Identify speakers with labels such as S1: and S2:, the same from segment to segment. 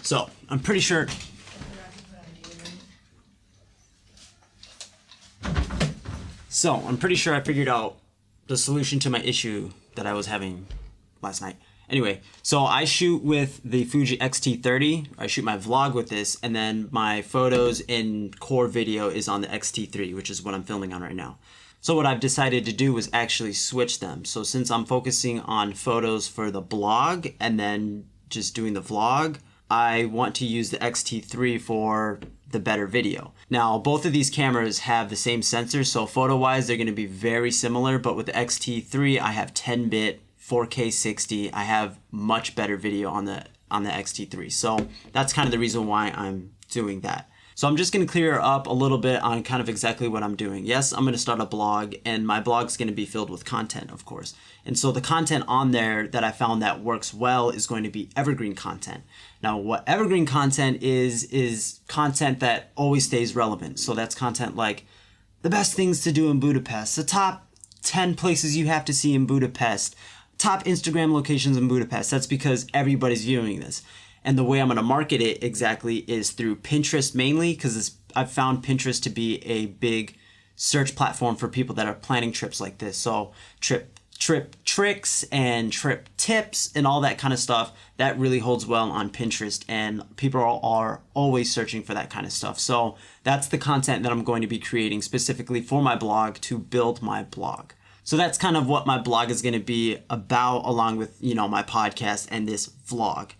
S1: So I'm pretty sure. I figured out the solution to my issue that I was having last night. Anyway, so I shoot with the Fuji X-T30. I shoot my vlog with this, and then my photos and core video is on the X-T3, which is what I'm filming on right now. So what I've decided to do was actually switch them. So since I'm focusing on photos for the blog and then just doing the vlog, I want to use the X-T3 for the better video. Now, both of these cameras have the same sensor, so photo-wise, they're going to be very similar, but with the X-T3, I have 10-bit, 4K 60. I have much better video on the X-T3. So that's kind of the reason why I'm doing that. So I'm just going to clear up a little bit on kind of exactly what I'm doing. Yes, I'm going to start a blog, and my blog's going to be filled with content, of course. And so the content on there that I found that works well is going to be evergreen content. Now, what evergreen content is content that always stays relevant. So that's content like the best things to do in Budapest, the top 10 places you have to see in Budapest, top Instagram locations in Budapest. That's because everybody's viewing this. And the way I'm going to market it exactly is through Pinterest mainly, because I've found Pinterest to be a big search platform for people that are planning trips like this. So trip tricks and trip tips and all that kind of stuff, that really holds well on Pinterest, and people are always searching for that kind of stuff. So that's the content that I'm going to be creating specifically for my blog to build my blog. So that's kind of what my blog is going to be about, along with, my podcast and this vlog.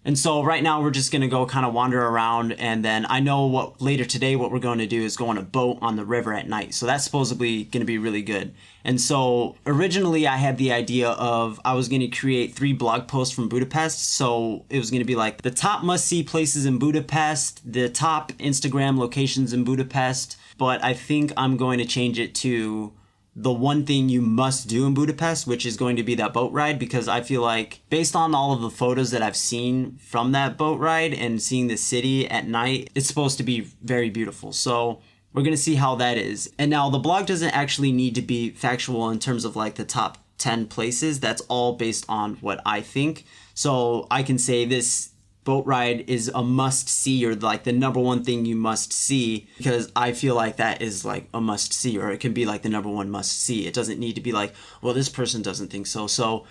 S1: And so right now we're just going to go kind of wander around, and then I know later today what we're going to do is go on a boat on the river at night. So that's supposedly going to be really good. And so originally I had the idea of I was going to create 3 blog posts from Budapest. So it was going to be like the top must-see places in Budapest, the top Instagram locations in Budapest. But I think I'm going to change it to the one thing you must do in Budapest, which is going to be that boat ride, because I feel like based on all of the photos that I've seen from that boat ride and seeing the city at night, it's supposed to be very beautiful. So we're going to see how that is. And now the blog doesn't actually need to be factual in terms of like the top 10 places. That's all based on what I think. So I can say this boat ride is a must see, or like the number one thing you must see, because I feel like that is like a must see, or it can be like the number one must see. It doesn't need to be like, well, this person doesn't think so. So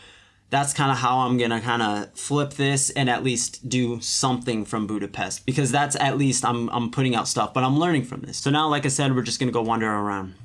S1: that's kind of how I'm going to kind of flip this and at least do something from Budapest, because that's at least I'm putting out stuff, but I'm learning from this. So now, like I said, we're just going to go wander around.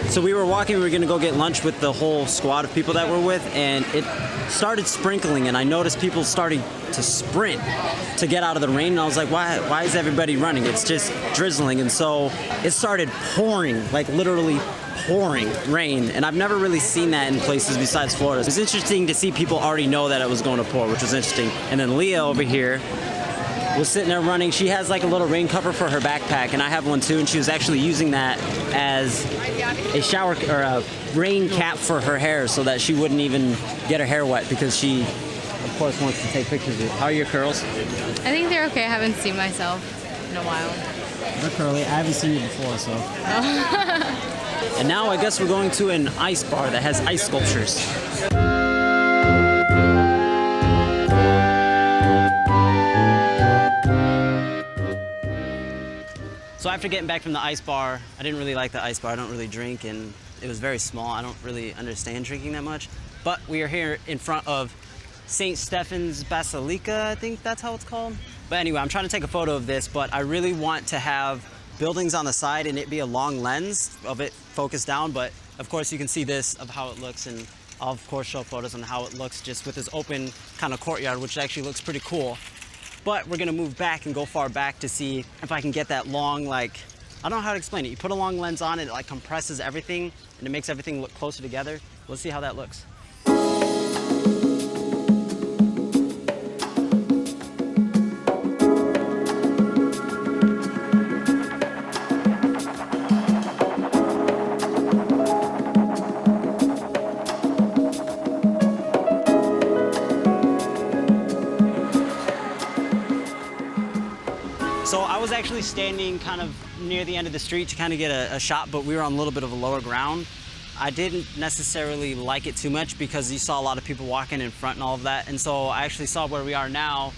S1: So we were walking, we were gonna go get lunch with the whole squad of people that we're with, and it started sprinkling, and I noticed people starting to sprint to get out of the rain, and I was like, why is everybody running? It's just drizzling. And so it started pouring, like literally pouring rain, and I've never really seen that in places besides Florida. It was interesting to see people already know that it was going to pour, which was interesting. And then Leah over here was sitting there running. She has like a little rain cover for her backpack, and I have one too, and she was actually using that as a shower or a rain cap for her hair so that she wouldn't even get her hair wet, because she of course wants to take pictures of it. How are your curls?
S2: I think they're okay. I haven't seen myself in a while.
S1: They're curly. I haven't seen you before, so. And now I guess we're going to an ice bar that has ice sculptures. So after getting back from the ice bar, I didn't really like the ice bar. I don't really drink, and it was very small. I don't really understand drinking that much. But we are here in front of St. Stephen's Basilica, I think that's how it's called. But anyway, I'm trying to take a photo of this, but I really want to have buildings on the side and it be a long lens of it focused down. But of course you can see this of how it looks, and I'll of course show photos on how it looks just with this open kind of courtyard, which actually looks pretty cool. But we're gonna move back and go far back to see if I can get that long, like, I don't know how to explain it. You put a long lens on it, it like compresses everything and it makes everything look closer together. Let's see how that looks. actually standing kind of near the end of the street to kind of get a shot, but we were on a little bit of a lower ground. I didn't necessarily like it too much because you saw a lot of people walking in front and all of that. And so I actually saw where we are now.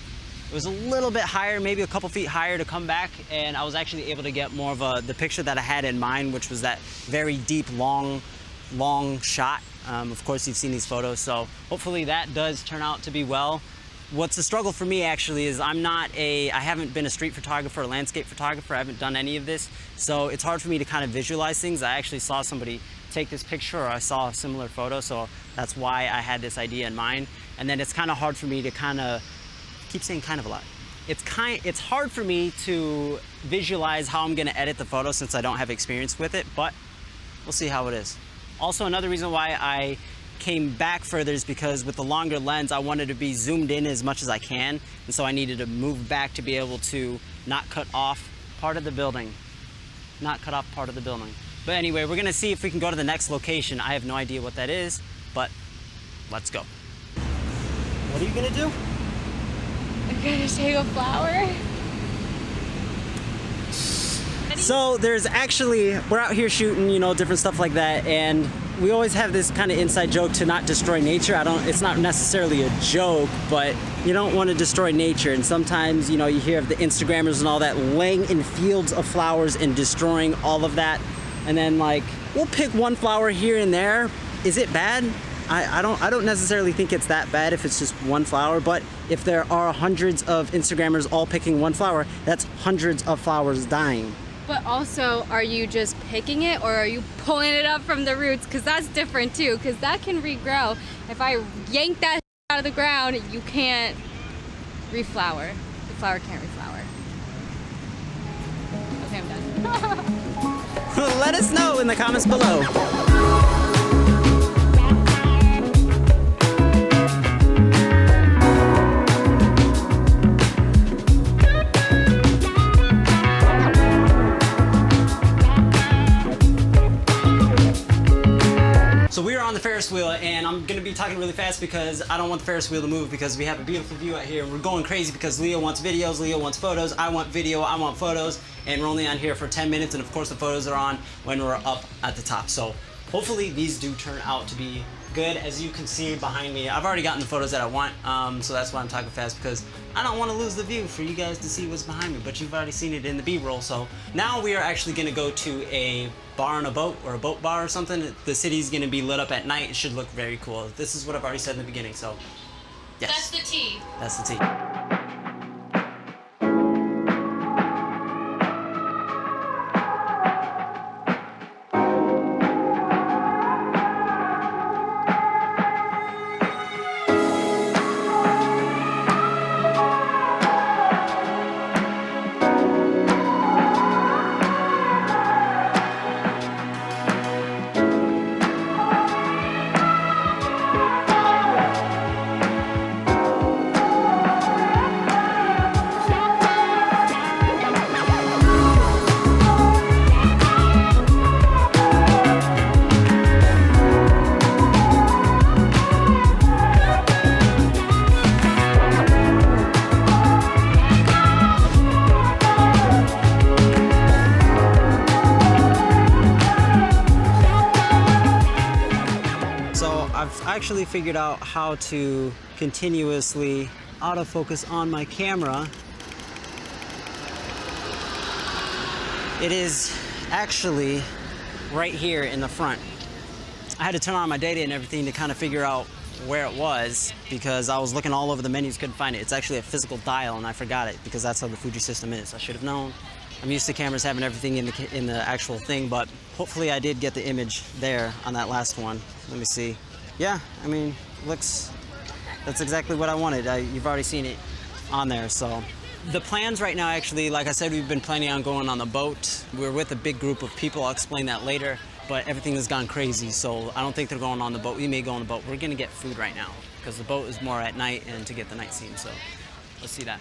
S1: It was a little bit higher, maybe a couple feet higher to come back. And I was actually able to get more of the picture that I had in mind, which was that very deep, long shot. Of course, you've seen these photos. So hopefully that does turn out to be well. What's a struggle for me actually is I haven't been a street photographer or landscape photographer. I haven't done any of this. So it's hard for me to kind of visualize things. I actually saw somebody take this picture, or I saw a similar photo, so that's why I had this idea in mind. And then it's kind of hard for me to keep saying kind of a lot. It's hard for me to visualize how I'm gonna edit the photo since I don't have experience with it, but we'll see how it is. Also, another reason why I came back further is because with the longer lens, I wanted to be zoomed in as much as I can, and so I needed to move back to be able to not cut off part of the building. But anyway, we're gonna see if we can go to the next location. I have no idea what that is, but let's go. What are you gonna do?
S2: I'm gonna take a flower.
S1: So there's actually, we're out here shooting, you know, different stuff like that, and we always have this kind of inside joke to not destroy nature. It's not necessarily a joke, but you don't want to destroy nature. And sometimes, you know, you hear of the Instagrammers and all that laying in fields of flowers and destroying all of that. And then like, we'll pick one flower here and there. Is it bad? I don't necessarily think it's that bad if it's just one flower, but if there are hundreds of Instagrammers all picking one flower, that's hundreds of flowers dying.
S2: But also, are you just picking it or are you pulling it up from the roots? Because that's different too, because that can regrow. If I yank that out of the ground, you can't reflower. The flower can't reflower. Okay, I'm done.
S1: Let us know in the comments below. So we are on the Ferris wheel, and I'm gonna be talking really fast because I don't want the Ferris wheel to move because we have a beautiful view out here. We're going crazy because Leo wants videos, Leo wants photos, I want video, I want photos, and we're only on here for 10 minutes, and of course the photos are on when we're up at the top. So hopefully these do turn out to be good. As you can see behind me, I've already gotten the photos that I want, so that's why I'm talking fast, because I don't want to lose the view for you guys to see what's behind me, but you've already seen it in the B-roll. So now we are actually gonna go to a bar on a boat, or a boat bar or something. The city's gonna be lit up at night. It should look very cool. This is what I've already said in the beginning, so yes.
S2: That's the tea.
S1: That's the tea. I've actually figured out how to continuously autofocus on my camera. It is actually right here in the front. I had to turn on my data and everything to kind of figure out where it was because I was looking all over the menus, couldn't find it. It's actually a physical dial and I forgot it because that's how the Fuji system is. I should have known. I'm used to cameras having everything in the actual thing, but hopefully I did get the image there on that last one. Let me see. Yeah, I mean, that's exactly what I wanted. You've already seen it on there, so. The plans right now, actually, like I said, we've been planning on going on the boat. We're with a big group of people. I'll explain that later, but everything has gone crazy, so I don't think they're going on the boat. We may go on the boat. We're gonna get food right now because the boat is more at night and to get the night scene, so let's see that.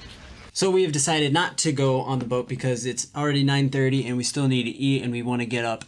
S1: So we have decided not to go on the boat because it's already 9:30 and we still need to eat and we want to get up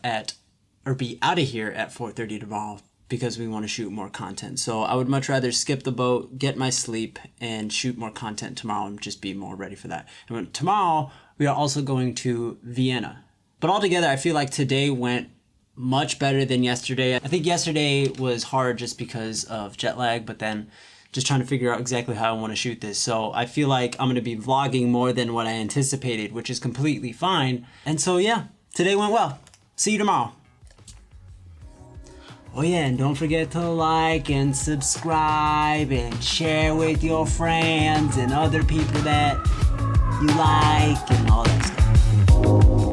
S1: or be out of here at 4:30 tomorrow because we want to shoot more content. So I would much rather skip the boat, get my sleep, and shoot more content tomorrow and just be more ready for that. And tomorrow, we are also going to Vienna. But altogether, I feel like today went much better than yesterday. I think yesterday was hard just because of jet lag, but then just trying to figure out exactly how I want to shoot this. So I feel like I'm going to be vlogging more than what I anticipated, which is completely fine. And so yeah, today went well. See you tomorrow. Oh yeah, and don't forget to like and subscribe and share with your friends and other people that you like and all that stuff.